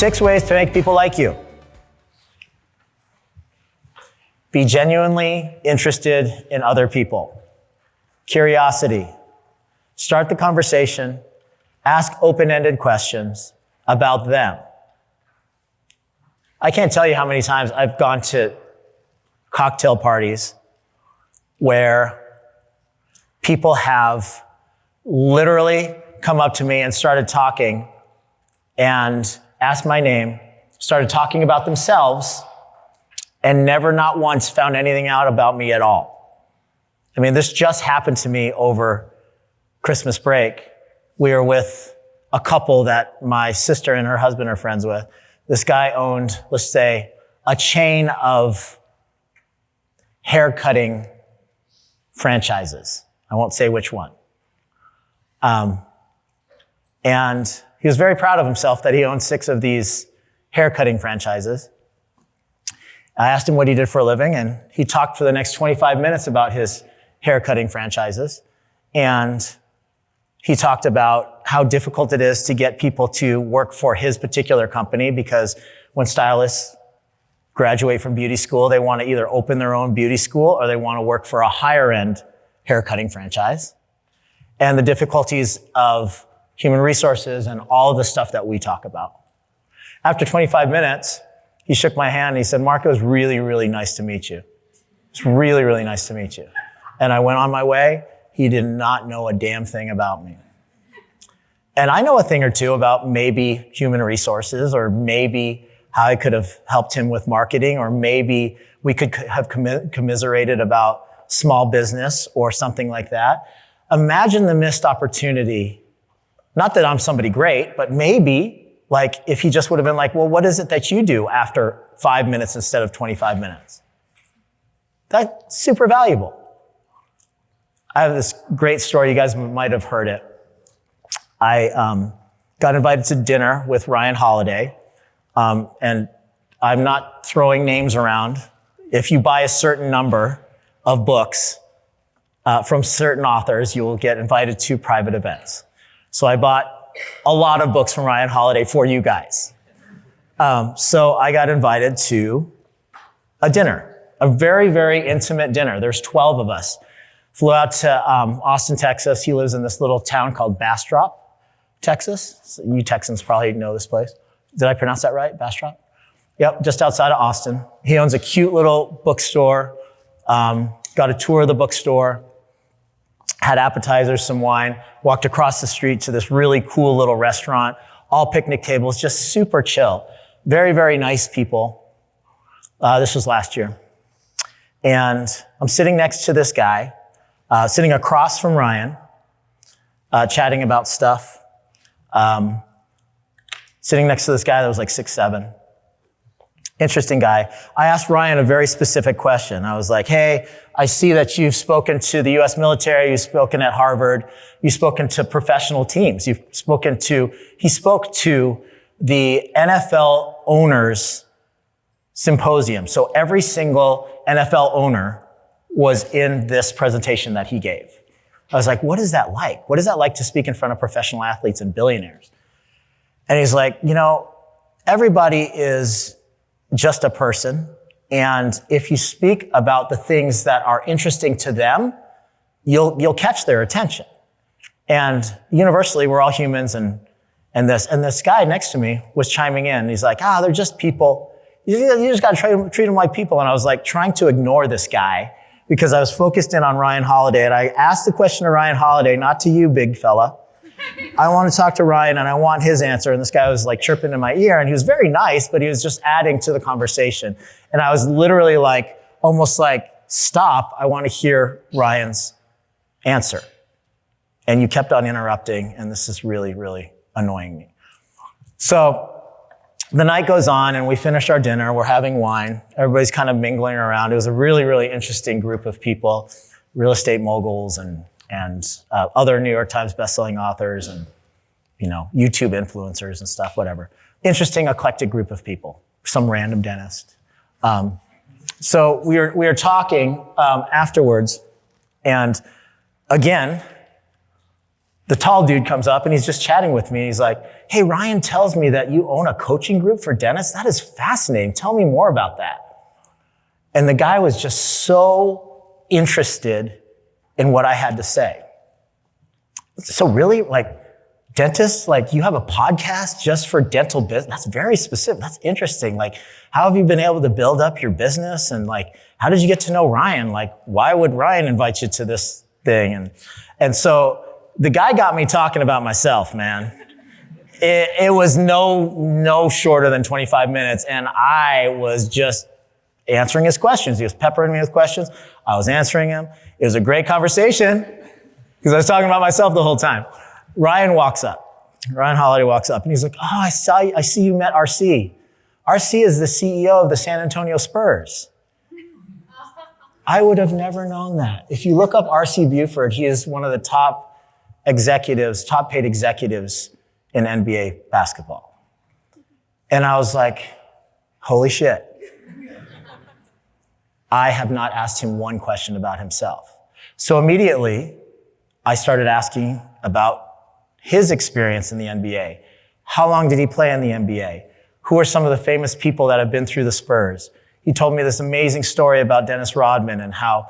6 ways to make people like you. Be genuinely interested in other people. Curiosity. Start the conversation. Ask open-ended questions about them. I can't tell you how many times I've gone to cocktail parties where people have literally come up to me and started talking and asked my name, started talking about themselves, and never not once found anything out about me at all. I mean, this just happened to me over Christmas break. We were with a couple that my sister and her husband are friends with. This guy owned, let's say, a chain of haircutting franchises. I won't say which one. And he was very proud of himself that he owned 6 of these haircutting franchises. I asked him what he did for a living, and he talked for the next 25 minutes about his haircutting franchises. And he talked about how difficult it is to get people to work for his particular company, because when stylists graduate from beauty school, they want to either open their own beauty school or they want to work for a higher end haircutting franchise. And the difficulties of human resources and all of the stuff that we talk about. After 25 minutes, he shook my hand and he said, "Mark, it was really, really nice to meet you. It's really, really nice to meet you." And I went on my way. He did not know a damn thing about me. And I know a thing or two about maybe human resources, or maybe how I could have helped him with marketing, or maybe we could have commiserated about small business or something like that. Imagine the missed opportunity. Not that I'm somebody great, but maybe, like, if he just would have been like, "Well, what is it that you do after 5 minutes instead of 25 minutes?" That's super valuable. I have this great story. You guys might have heard it. I got invited to dinner with Ryan Holiday, and I'm not throwing names around. If you buy a certain number of books from certain authors, you will get invited to private events. So I bought a lot of books from Ryan Holiday for you guys. So I got invited to a dinner, a very, very intimate dinner. There's 12 of us. Flew out to Austin, Texas. He lives in this little town called Bastrop, Texas. So you Texans probably know this place. Did I pronounce that right? Bastrop? Yep, just outside of Austin. He owns a cute little bookstore. Got a tour of the bookstore. Had appetizers, some wine. Walked across the street to this really cool little restaurant. All picnic tables, just super chill. Very, very nice people. This was last year. And I'm sitting next to this guy, sitting across from Ryan, chatting about stuff. Sitting next to this guy that was like 6'7". Interesting guy. I asked Ryan a very specific question. I was like, "Hey, I see that you've spoken to the U.S. military, you've spoken at Harvard, you've spoken to professional teams, he spoke to the NFL Owners Symposium. So every single NFL owner was in this presentation that he gave. I was like, "What is that like? What is that like to speak in front of professional athletes and billionaires?" And he's like, "Everybody is just a person. And if you speak about the things that are interesting to them, you'll catch their attention. And universally, we're all humans and this guy next to me was chiming in. He's like, they're just people. You just got to treat them like people." And I was like trying to ignore this guy because I was focused in on Ryan Holiday. And I asked the question to Ryan Holiday, not to you, big fella. I want to talk to Ryan and I want his answer. And this guy was like chirping in my ear and he was very nice, but he was just adding to the conversation. And I was literally like, almost like, "Stop. I want to hear Ryan's answer." And you kept on interrupting. And this is really, really annoying me. So the night goes on and we finish our dinner. We're having wine. Everybody's kind of mingling around. It was a really, really interesting group of people, real estate moguls and other New York Times bestselling authors and, YouTube influencers and stuff, whatever. Interesting, eclectic group of people, some random dentist. So we were talking afterwards, and again, the tall dude comes up and he's just chatting with me. He's like, hey, Ryan tells me that you own a coaching group for dentists. That is fascinating. Tell me more about that. And the guy was just so interested in what I had to say. So really, like, dentists, like, you have a podcast just for dental business? That's very specific. That's interesting. Like, how have you been able to build up your business? And like, how did you get to know Ryan? Like, why would Ryan invite you to this thing? And so the guy got me talking about myself, man. It was no shorter than 25 minutes. And I was just answering his questions. He was peppering me with questions. I was answering him. It was a great conversation because I was talking about myself the whole time. Ryan walks up. Ryan Holiday walks up and he's like, oh, I see you met RC. RC is the CEO of the San Antonio Spurs. I would have never known that. If you look up RC Buford, he is one of the top paid executives in NBA basketball. And I was like, holy shit. I have not asked him one question about himself. So immediately, I started asking about his experience in the NBA. How long did he play in the NBA? Who are some of the famous people that have been through the Spurs? He told me this amazing story about Dennis Rodman and how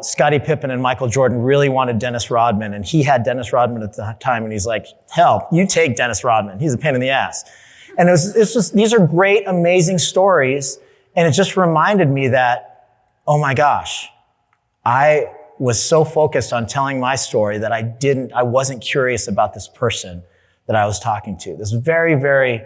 Scottie Pippen and Michael Jordan really wanted Dennis Rodman, and he had Dennis Rodman at the time, and he's like, hell, you take Dennis Rodman. He's a pain in the ass. And it's just, these are great, amazing stories, and it just reminded me that, oh my gosh, I was so focused on telling my story that I wasn't curious about this person that I was talking to. This very, very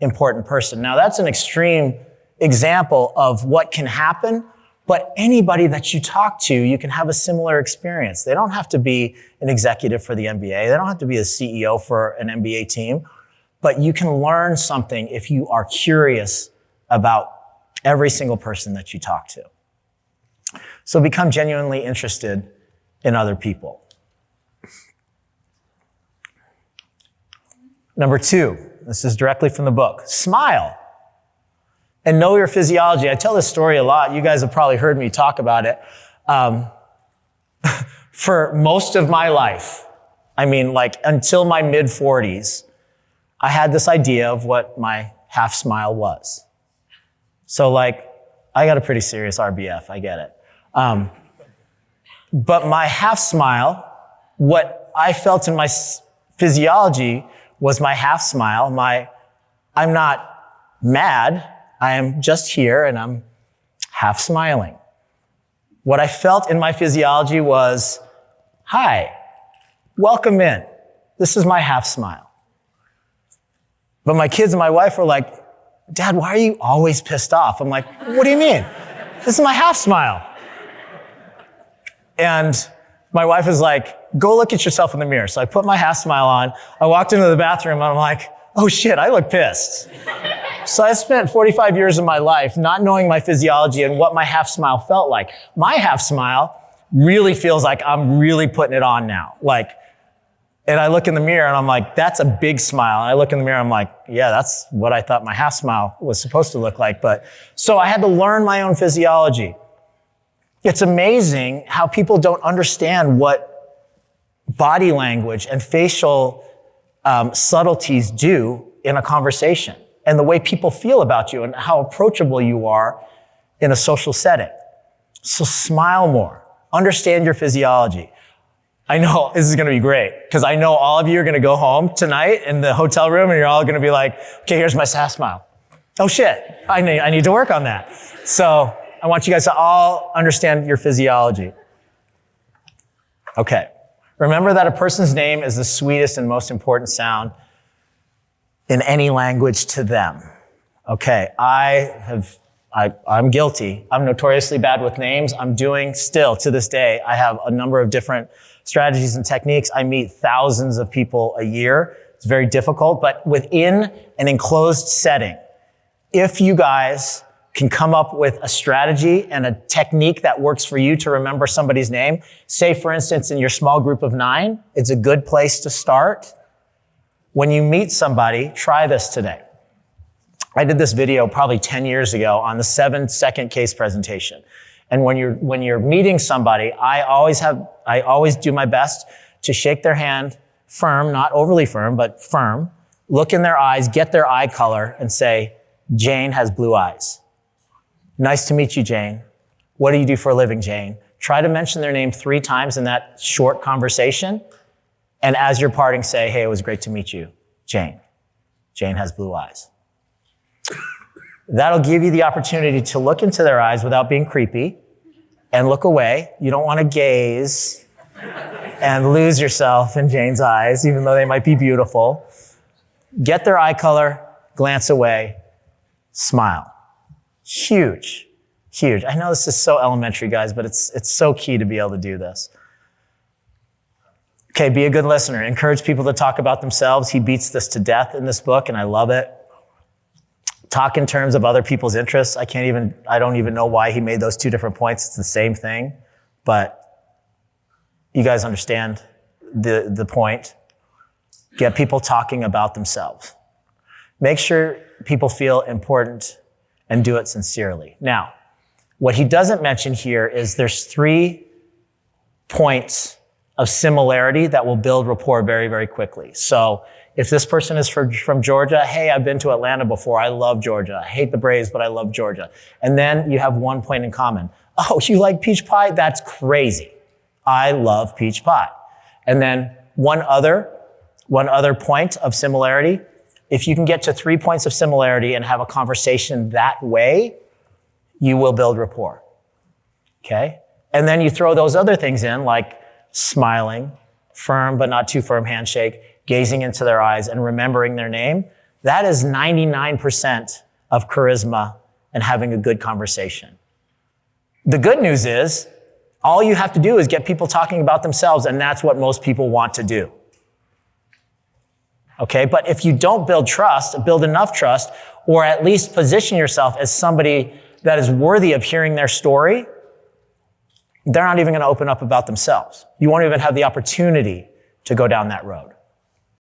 important person. Now, that's an extreme example of what can happen, but anybody that you talk to, you can have a similar experience. They don't have to be an executive for the NBA. They don't have to be a CEO for an NBA team, but you can learn something if you are curious about every single person that you talk to. So become genuinely interested in other people. Number 2, this is directly from the book. Smile and know your physiology. I tell this story a lot. You guys have probably heard me talk about it. For most of my life, I mean, like until my mid-40s, I had this idea of what my half smile was. So like, I got a pretty serious RBF. I get it. But my half smile, what I felt in my physiology was my half smile. I'm not mad. I am just here and I'm half smiling. What I felt in my physiology was, hi, welcome in. This is my half smile. But my kids and my wife were like, Dad, why are you always pissed off? I'm like, what do you mean? This is my half smile. And my wife is like, go look at yourself in the mirror. So I put my half smile on. I walked into the bathroom and I'm like, oh shit, I look pissed. So I spent 45 years of my life not knowing my physiology and what my half smile felt like. My half smile really feels like I'm really putting it on now. And I look in the mirror and I'm like, that's a big smile. And I look in the mirror, I'm like, yeah, that's what I thought my half smile was supposed to look like. So I had to learn my own physiology. It's amazing how people don't understand what body language and facial subtleties do in a conversation and the way people feel about you and how approachable you are in a social setting. So smile more. Understand your physiology. I know this is going to be great because I know all of you are going to go home tonight in the hotel room and you're all going to be like, okay, here's my half smile. Oh shit, I need to work on that. So I want you guys to all understand your physiology. Okay. Remember that a person's name is the sweetest and most important sound in any language to them. Okay. I'm guilty. I'm notoriously bad with names. I'm doing still to this day. I have a number of different strategies and techniques. I meet thousands of people a year. It's very difficult, but within an enclosed setting, if you guys can come up with a strategy and a technique that works for you to remember somebody's name, say for instance in your small group of 9, it's a good place to start. When you meet somebody, try this today. I did this video probably 10 years ago on the 7-second case presentation. And when you're meeting somebody, I always do my best to shake their hand firm, not overly firm, but firm, look in their eyes, get their eye color, and say, Jane has blue eyes. Nice to meet you, Jane. What do you do for a living, Jane? Try to mention their name 3 times in that short conversation. And as you're parting, say, hey, it was great to meet you, Jane. Jane has blue eyes. That'll give you the opportunity to look into their eyes without being creepy and look away. You don't want to gaze and lose yourself in Jane's eyes, even though they might be beautiful. Get their eye color, glance away, smile. Huge, huge. I know this is so elementary, guys, but it's so key to be able to do this. Okay, be a good listener. Encourage people to talk about themselves. He beats this to death in this book, and I love it. Talk in terms of other people's interests. I don't even know why he made those 2 different points. It's the same thing, but you guys understand the point. Get people talking about themselves. Make sure people feel important and do it sincerely. Now, what he doesn't mention here is there's 3 points of similarity that will build rapport very, very quickly. So if this person is from Georgia, hey, I've been to Atlanta before. I love Georgia. I hate the Braves, but I love Georgia. And then you have 1 point in common. Oh, you like peach pie? That's crazy. I love peach pie. And then one other point of similarity. If you can get to 3 points of similarity and have a conversation that way, you will build rapport. Okay? And then you throw those other things in, like smiling, firm but not too firm handshake, gazing into their eyes, and remembering their name. That is 99% of charisma and having a good conversation. The good news is, all you have to do is get people talking about themselves, and that's what most people want to do. Okay, but if you don't build enough trust, or at least position yourself as somebody that is worthy of hearing their story, they're not even going to open up about themselves. You won't even have the opportunity to go down that road.